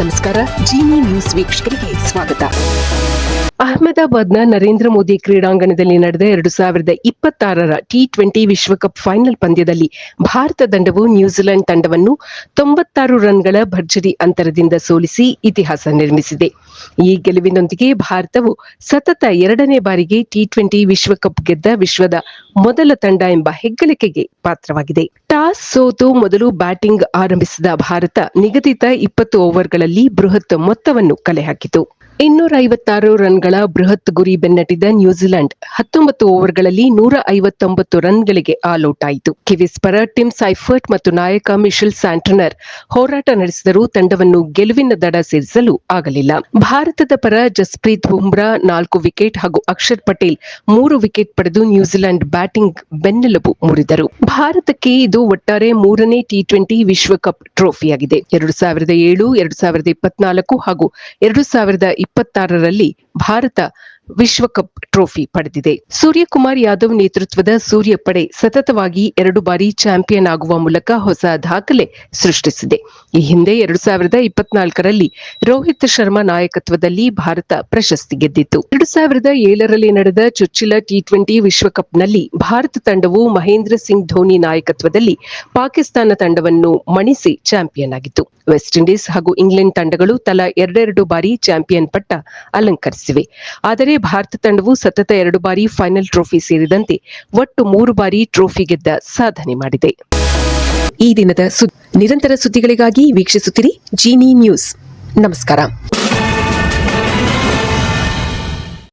ನಮಸ್ಕಾರ. ಜಿನಿ ನ್ಯೂಸ್ ವೀಕ್ಷಕರಿಗೆ ಸ್ವಾಗತ. ಅಹಮದಾಬಾದ್ನ ನರೇಂದ್ರ ಮೋದಿ ಕ್ರೀಡಾಂಗಣದಲ್ಲಿ ನಡೆದ 2026ರ ಟಿ20 ವಿಶ್ವಕಪ್ ಫೈನಲ್ ಪಂದ್ಯದಲ್ಲಿ ಭಾರತ ತಂಡವು ನ್ಯೂಜಿಲೆಂಡ್ ತಂಡವನ್ನು 96 ರನ್ಗಳ ಭರ್ಜರಿ ಅಂತರದಿಂದ ಸೋಲಿಸಿ ಇತಿಹಾಸ ನಿರ್ಮಿಸಿದೆ. ಈ ಗೆಲುವಿನೊಂದಿಗೆ ಭಾರತವು ಸತತ 2ನೇ ಬಾರಿಗೆ ಟಿ20 ವಿಶ್ವಕಪ್ ಗೆದ್ದ ವಿಶ್ವದ ಮೊದಲ ತಂಡ ಎಂಬ ಹೆಗ್ಗಳಿಕೆಗೆ ಪಾತ್ರವಾಗಿದೆ. ಟಾಸ್ ಸೋತು ಮೊದಲು ಬ್ಯಾಟಿಂಗ್ ಆರಂಭಿಸಿದ ಭಾರತ ನಿಗದಿತ 20 ಓವರ್ಗಳಲ್ಲಿ ಬೃಹತ್ ಮೊತ್ತವನ್ನು ಕಲೆ ಹಾಕಿತು. 256 ರನ್ಗಳ ಬೃಹತ್ ಗುರಿ ಬೆನ್ನಟ್ಟಿದ ನ್ಯೂಜಿಲೆಂಡ್ 19 ಓವರ್ಗಳಲ್ಲಿ 159 ರನ್ಗಳಿಗೆ ಆಲ್ಔಟ್ ಆಯಿತು. ಕಿವೀಸ್ ಪರ ಟಿಮ್ ಸೈಫರ್ಟ್ ಮತ್ತು ನಾಯಕ ಮಿಶೆಲ್ ಸ್ಯಾಂಟನರ್ ಹೋರಾಟ ನಡೆಸಿದರೂ ತಂಡವನ್ನು ಗೆಲುವಿನ ದಡ ಸೇರಿಸಲು ಆಗಲಿಲ್ಲ. ಭಾರತದ ಪರ ಜಸ್ಪ್ರೀತ್ ಬುಮ್ರಾ 4 ವಿಕೆಟ್ ಹಾಗೂ ಅಕ್ಷರ್ ಪಟೇಲ್ 3 ವಿಕೆಟ್ ಪಡೆದು ನ್ಯೂಜಿಲೆಂಡ್ ಬ್ಯಾಟಿಂಗ್ ಬೆನ್ನೆಲುಬು ಮುರಿದರು. ಭಾರತಕ್ಕೆ ಇದು ಒಟ್ಟಾರೆ 3ನೇ ಟಿ20 ವಿಶ್ವಕಪ್ ಟ್ರೋಫಿಯಾಗಿದೆ. 2007, 2024 ಹಾಗೂ 2026ರಲ್ಲಿ ಭಾರತ ವಿಶ್ವಕಪ್ ಟ್ರೋಫಿ ಪಡೆದಿದೆ. ಸೂರ್ಯಕುಮಾರ್ ಯಾದವ್ ನೇತೃತ್ವದ ಸೂರ್ಯ ಪಡೆ ಸತತವಾಗಿ 2 ಬಾರಿ ಚಾಂಪಿಯನ್ ಆಗುವ ಮೂಲಕ ಹೊಸ ದಾಖಲೆ ಸೃಷ್ಟಿಸಿದೆ. ಈ ಹಿಂದೆ 2024ರಲ್ಲಿ ರೋಹಿತ್ ಶರ್ಮಾ ನಾಯಕತ್ವದಲ್ಲಿ ಭಾರತ ಪ್ರಶಸ್ತಿ ಗೆದ್ದಿತ್ತು. 2007ರಲ್ಲಿ ನಡೆದ ಚೊಚ್ಚಲ ಟಿ20 ವಿಶ್ವಕಪ್ನಲ್ಲಿ ಭಾರತ ತಂಡವು ಮಹೇಂದ್ರ ಸಿಂಗ್ ಧೋನಿ ನಾಯಕತ್ವದಲ್ಲಿ ಪಾಕಿಸ್ತಾನ ತಂಡವನ್ನು ಮಣಿಸಿ ಚಾಂಪಿಯನ್ ಆಗಿತ್ತು. ವೆಸ್ಟ್ ಇಂಡೀಸ್ ಹಾಗೂ ಇಂಗ್ಲೆಂಡ್ ತಂಡಗಳು ತಲಾ 2 ಬಾರಿ ಚಾಂಪಿಯನ್ ಪಟ್ಟ ಅಲಂಕರಿಸಿವೆ. ಆದರೆ ಭಾರತ ತಂಡವು ಸತತ 2 ಬಾರಿ ಫೈನಲ್ ಟ್ರೋಫಿ ಸೇರಿದಂತೆ ಒಟ್ಟು 3 ಬಾರಿ ಟ್ರೋಫಿ ಗೆದ್ದ ಸಾಧನೆ ಮಾಡಿದೆ. ಈ ದಿನದ ನಿರಂತರ ಸುದ್ದಿಗಳಿಗಾಗಿ ವೀಕ್ಷಿಸುತ್ತಿರಿ ಜಿನಿ ನ್ಯೂಸ್. ನಮಸ್ಕಾರ.